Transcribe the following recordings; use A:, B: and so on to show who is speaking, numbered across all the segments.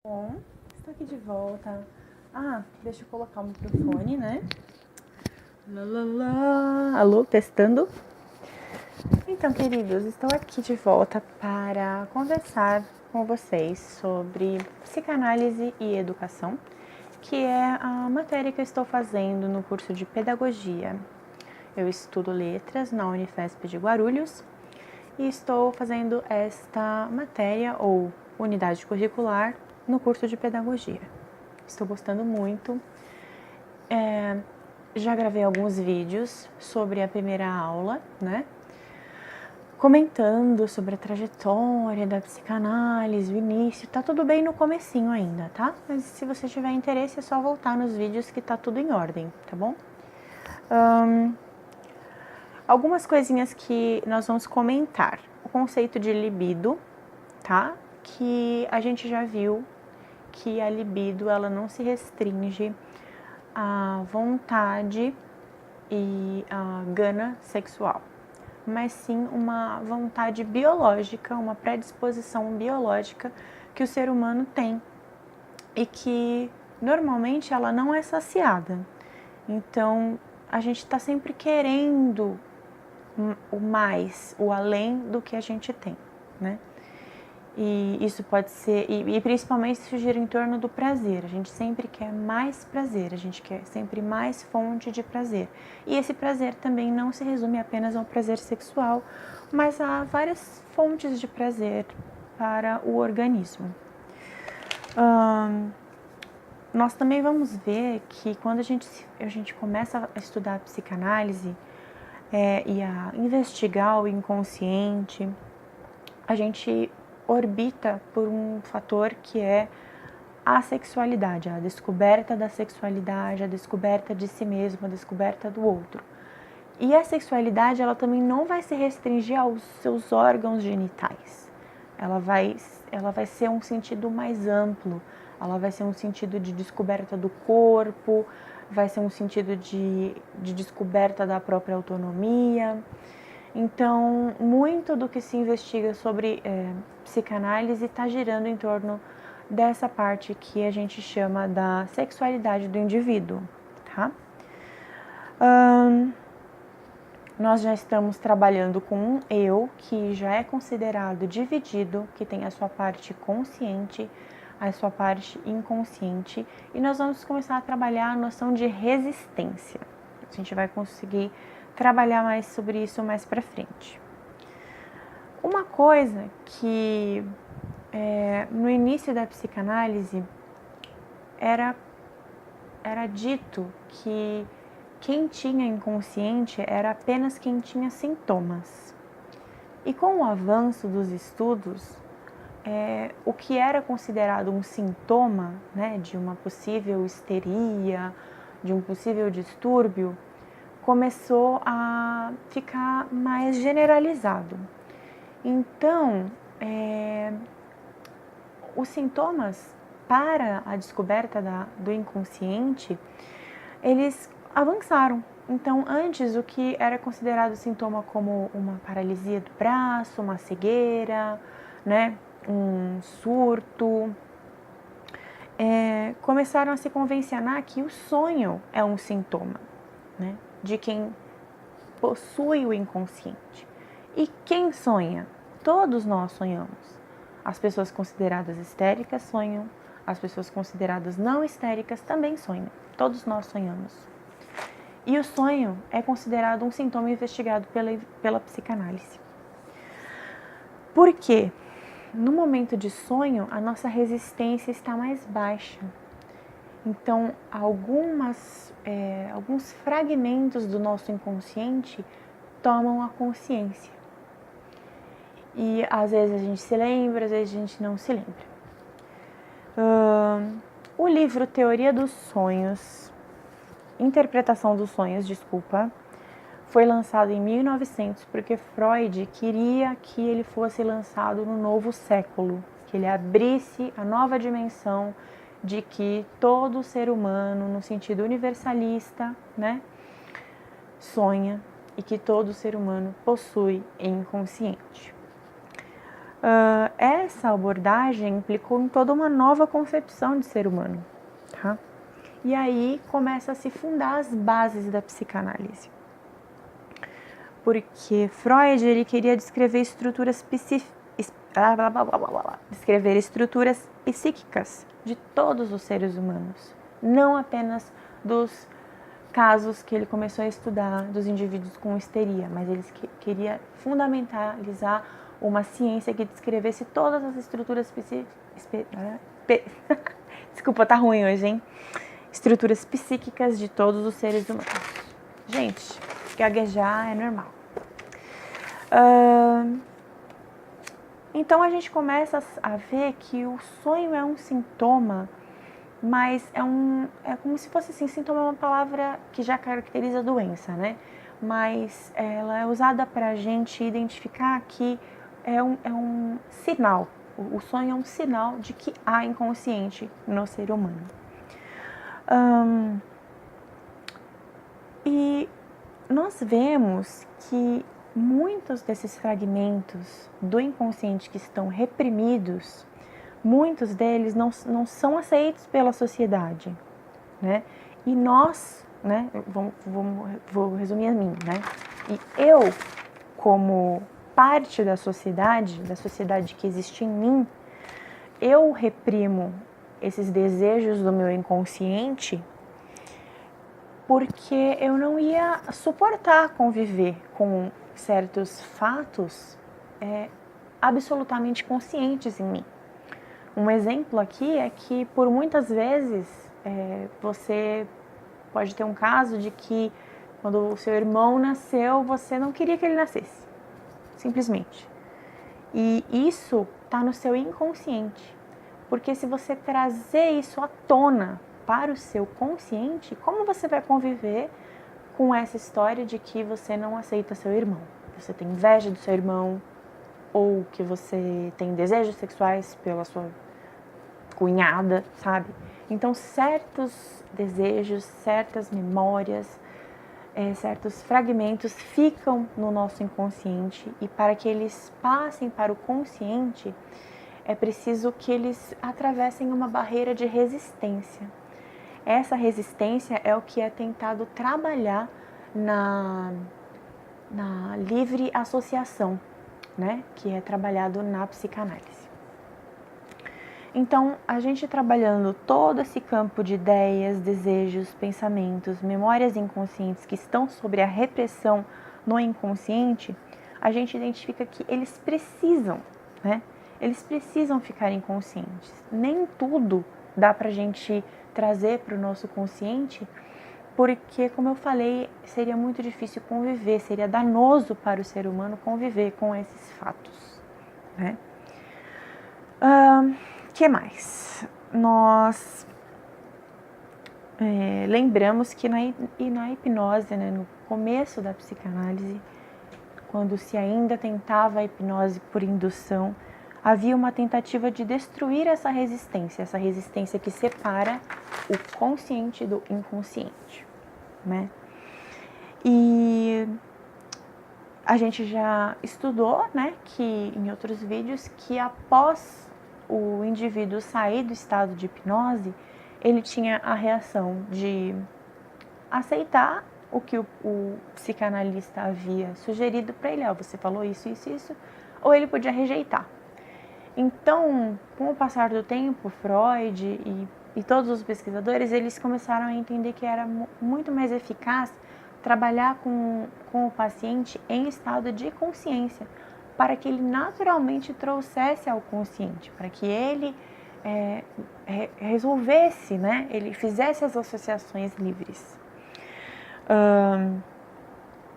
A: Bom, estou aqui de volta. Deixa eu colocar o microfone, né? Alô, testando. Então, queridos, estou aqui de volta para conversar com vocês sobre psicanálise e educação, que é a matéria que eu estou fazendo no curso de pedagogia. Eu estudo letras na Unifesp de Guarulhos e estou fazendo esta matéria ou unidade curricular no curso de pedagogia. Estou gostando muito. Já gravei alguns vídeos sobre a primeira aula, né? Comentando sobre a trajetória da psicanálise, o início. Tá tudo bem no comecinho ainda, tá? Mas se você tiver interesse é só voltar nos vídeos que tá tudo em ordem, tá bom? Algumas coisinhas que nós vamos comentar. O conceito de libido, tá? Que a gente já viu que a libido ela não se restringe à vontade e à gana sexual, mas sim uma vontade biológica, uma predisposição biológica que o ser humano tem e que normalmente ela não é saciada. Então a gente está sempre querendo o mais, o além do que a gente tem, né? E isso pode ser, e principalmente se gira em torno do prazer. A gente sempre quer mais prazer, a gente quer sempre mais fonte de prazer. E esse prazer também não se resume apenas ao prazer sexual, mas há várias fontes de prazer para o organismo. Nós também vamos ver que quando a gente começa a estudar a psicanálise e a investigar o inconsciente, a gente orbita por um fator que é a sexualidade, a descoberta da sexualidade, a descoberta de si mesmo, a descoberta do outro. E a sexualidade, ela também não vai se restringir aos seus órgãos genitais. Ela vai ser um sentido mais amplo, ela vai ser um sentido de descoberta do corpo, vai ser um sentido de descoberta da própria autonomia. Então, muito do que se investiga sobre psicanálise está girando em torno dessa parte que a gente chama da sexualidade do indivíduo, tá? Nós já estamos trabalhando com um eu que já é considerado dividido, que tem a sua parte consciente, a sua parte inconsciente, e nós vamos começar a trabalhar a noção de resistência. A gente vai conseguir trabalhar mais sobre isso mais para frente. Uma coisa que no início da psicanálise era dito que quem tinha inconsciente era apenas quem tinha sintomas. E com o avanço dos estudos, o que era considerado um sintoma, né, de uma possível histeria, de um possível distúrbio, começou a ficar mais generalizado. Então, os sintomas para a descoberta do inconsciente, eles avançaram. Então, antes, o que era considerado sintoma como uma paralisia do braço, uma cegueira, né, um surto, começaram a se convencionar que o sonho é um sintoma, né, de quem possui o inconsciente. E quem sonha? Todos nós sonhamos. As pessoas consideradas histéricas sonham, as pessoas consideradas não histéricas também sonham. Todos nós sonhamos. E o sonho é considerado um sintoma investigado pela psicanálise. Por quê? No momento de sonho, a nossa resistência está mais baixa. Então, alguns fragmentos do nosso inconsciente tomam a consciência. E às vezes a gente se lembra, às vezes a gente não se lembra. O livro Teoria dos Sonhos, Interpretação dos Sonhos, foi lançado em 1900 porque Freud queria que ele fosse lançado no novo século, que ele abrisse a nova dimensão de que todo ser humano, no sentido universalista, né, sonha e que todo ser humano possui inconsciente. Essa abordagem implicou em toda uma nova concepção de ser humano, tá? E aí começa a se fundar as bases da psicanálise. Porque Freud ele queria descrever estruturas psíquicas de todos os seres humanos, não apenas dos casos que ele começou a estudar dos indivíduos com histeria, mas ele queria fundamentalizar uma ciência que descrevesse todas as estruturas desculpa, tá ruim hoje, hein? Estruturas psíquicas de todos os seres humanos. Gente, gaguejar é normal. Então a gente começa a ver que o sonho é um sintoma, mas é como se fosse assim, sintoma é uma palavra que já caracteriza a doença, né? Mas ela é usada para a gente identificar que é um sinal. O sonho é um sinal de que há inconsciente no ser humano. E nós vemos que muitos desses fragmentos do inconsciente que estão reprimidos, muitos deles não são aceitos pela sociedade, né? E nós, né, vou resumir a mim, né? E eu, como parte da sociedade que existe em mim, eu reprimo esses desejos do meu inconsciente porque eu não ia suportar conviver com certos fatos absolutamente conscientes em mim. Um exemplo aqui é que por muitas vezes você pode ter um caso de que quando o seu irmão nasceu, você não queria que ele nascesse, simplesmente. E isso está no seu inconsciente, porque se você trazer isso à tona para o seu consciente, como você vai conviver com essa história de que você não aceita seu irmão? Você tem inveja do seu irmão, ou que você tem desejos sexuais pela sua cunhada, sabe? Então, certos desejos, certas memórias, certos fragmentos ficam no nosso inconsciente, e para que eles passem para o consciente, é preciso que eles atravessem uma barreira de resistência. Essa resistência é o que é tentado trabalhar na livre associação, né? Que é trabalhado na psicanálise. Então, a gente trabalhando todo esse campo de ideias, desejos, pensamentos, memórias inconscientes que estão sobre a repressão no inconsciente, a gente identifica que eles precisam, né? Eles precisam ficar inconscientes. Nem tudo dá pra gente trazer para o nosso consciente, porque, como eu falei, seria muito difícil conviver, seria danoso para o ser humano conviver com esses fatos, né? Que mais? Nós lembramos que na hipnose, né, no começo da psicanálise, quando se ainda tentava a hipnose por indução, havia uma tentativa de destruir essa resistência que separa o consciente do inconsciente, né? E a gente já estudou, né, que em outros vídeos, que após o indivíduo sair do estado de hipnose, ele tinha a reação de aceitar o que o psicanalista havia sugerido para ele, você falou isso, ou ele podia rejeitar. Então, com o passar do tempo, Freud e todos os pesquisadores, eles começaram a entender que era muito mais eficaz trabalhar com o paciente em estado de consciência, para que ele naturalmente trouxesse ao consciente, para que ele resolvesse, né? Ele fizesse as associações livres.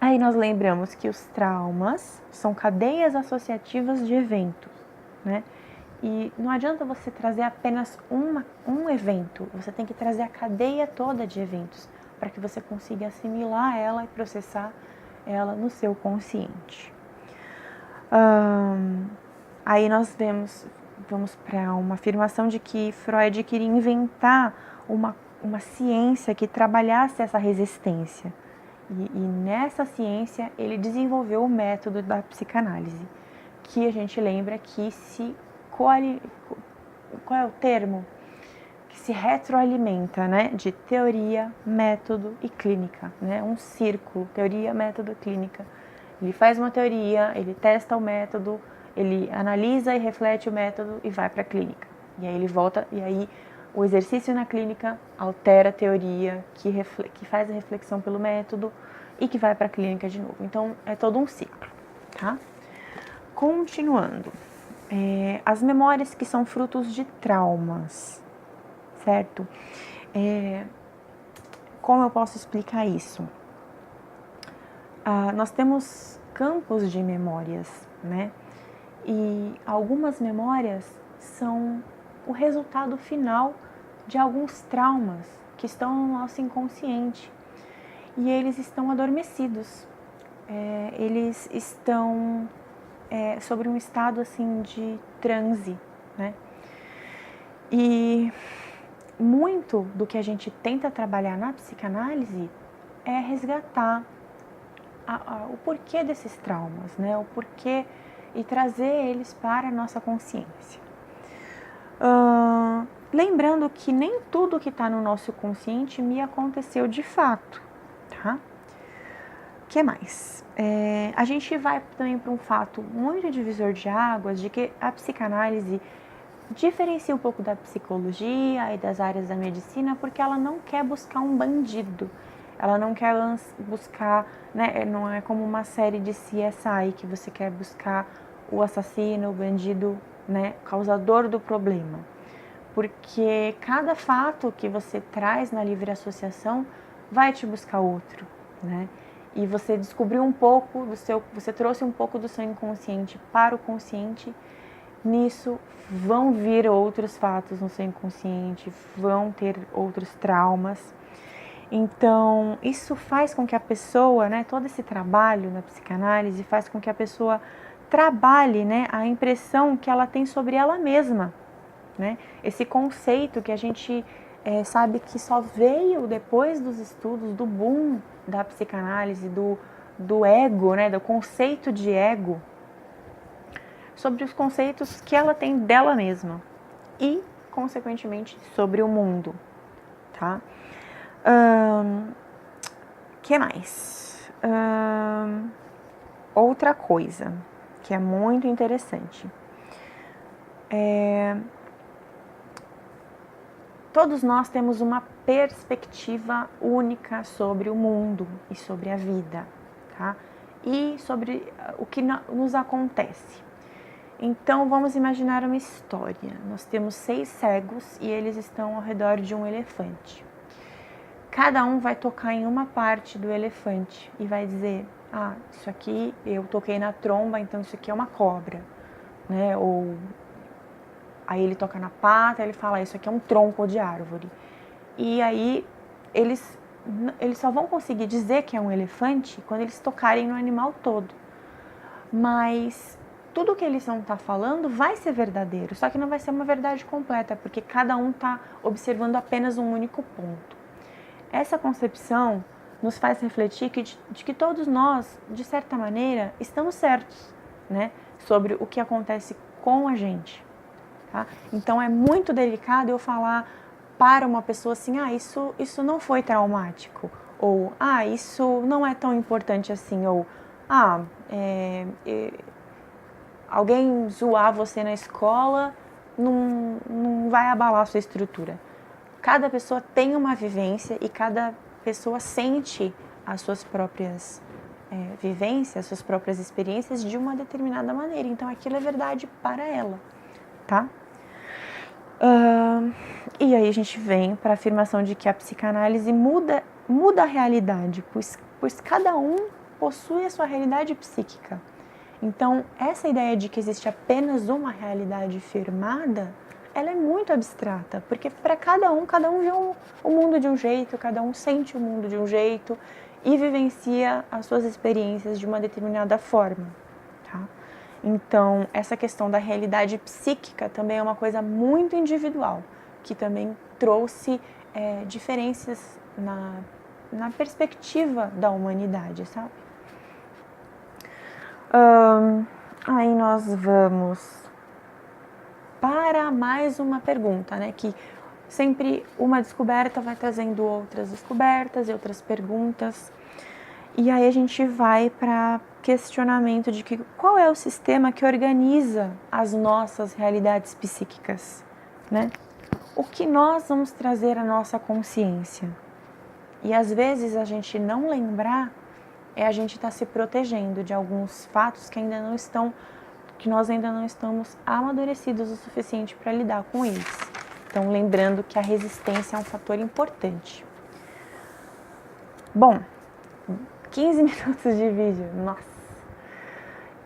A: Aí nós lembramos que os traumas são cadeias associativas de eventos, né? E não adianta você trazer apenas um evento, você tem que trazer a cadeia toda de eventos para que você consiga assimilar ela e processar ela no seu consciente. Aí nós vamos para uma afirmação de que Freud queria inventar uma ciência que trabalhasse essa resistência. E nessa ciência ele desenvolveu o método da psicanálise, que a gente lembra que qual é o termo? Que se retroalimenta, né, de teoria, método e clínica, né, um círculo, teoria, método, clínica. Ele faz uma teoria, ele testa o método, ele analisa e reflete o método e vai para a clínica. E aí ele volta, e aí o exercício na clínica altera a teoria, que faz a reflexão pelo método e que vai para a clínica de novo. Então, é todo um ciclo, tá? Continuando. As memórias que são frutos de traumas, certo? Como eu posso explicar isso? Nós temos campos de memórias, né? E algumas memórias são o resultado final de alguns traumas que estão no nosso inconsciente. E eles estão adormecidos. Eles estão sobre um estado assim de transe, né? E muito do que a gente tenta trabalhar na psicanálise é resgatar o porquê desses traumas, né? O porquê e trazer eles para a nossa consciência. Lembrando que nem tudo que está no nosso consciente me aconteceu de fato, tá? O que mais? A gente vai também para um fato muito divisor de águas, de que a psicanálise diferencia um pouco da psicologia e das áreas da medicina, porque ela não quer buscar um bandido, ela não quer buscar, né, não é como uma série de CSI que você quer buscar o assassino, o bandido, né, causador do problema, porque cada fato que você traz na livre associação vai te buscar outro, né? E você descobriu um pouco você trouxe um pouco do seu inconsciente para o consciente. Nisso vão vir outros fatos no seu inconsciente, vão ter outros traumas. Então, isso faz com que a pessoa, né, todo esse trabalho na psicanálise faz com que a pessoa trabalhe, né, a impressão que ela tem sobre ela mesma, né? Esse conceito que a gente sabe que só veio depois dos estudos, do boom da psicanálise, do ego, né, do conceito de ego, sobre os conceitos que ela tem dela mesma e, consequentemente, sobre o mundo, tá? Que mais? Outra coisa que é muito interessante. Todos nós temos uma perspectiva única sobre o mundo e sobre a vida, tá? E sobre o que nos acontece. Então, vamos imaginar uma história. Nós temos 6 cegos e eles estão ao redor de um elefante. Cada um vai tocar em uma parte do elefante e vai dizer: isso aqui eu toquei na tromba, então isso aqui é uma cobra, né? Ou aí ele toca na pata, ele fala: isso aqui é um tronco de árvore. E aí eles só vão conseguir dizer que é um elefante quando eles tocarem no animal todo. Mas tudo que eles vão estar falando vai ser verdadeiro, só que não vai ser uma verdade completa, porque cada um está observando apenas um único ponto. Essa concepção nos faz refletir de que todos nós, de certa maneira, estamos certos, né, sobre o que acontece com a gente. Tá? Então é muito delicado eu falar para uma pessoa assim: isso não foi traumático, ou isso não é tão importante assim, ou alguém zoar você na escola não vai abalar a sua estrutura. Cada pessoa tem uma vivência e cada pessoa sente as suas próprias vivências, as suas próprias experiências de uma determinada maneira. Então aquilo é verdade para ela, tá? E aí a gente vem para a afirmação de que a psicanálise muda a realidade, pois cada um possui a sua realidade psíquica. Então, essa ideia de que existe apenas uma realidade firmada, ela é muito abstrata, porque para cada um vê o mundo de um jeito, cada um sente o mundo de um jeito e vivencia as suas experiências de uma determinada forma, tá? Então, essa questão da realidade psíquica também é uma coisa muito individual, que também trouxe diferenças na perspectiva da humanidade, sabe? Aí nós vamos para mais uma pergunta, né? Que sempre uma descoberta vai trazendo outras descobertas e outras perguntas. E aí a gente vai para questionamento de que qual é o sistema que organiza as nossas realidades psíquicas, né? O que nós vamos trazer à nossa consciência. E às vezes a gente não lembrar é a gente estar se protegendo de alguns fatos que ainda não estão, que nós ainda não estamos amadurecidos o suficiente para lidar com eles. Então, lembrando que a resistência é um fator importante. Bom, 15 minutos de vídeo, nossa!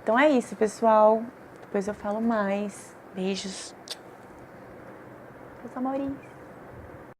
A: Então é isso, pessoal. Depois eu falo mais. Beijos. Meus amores.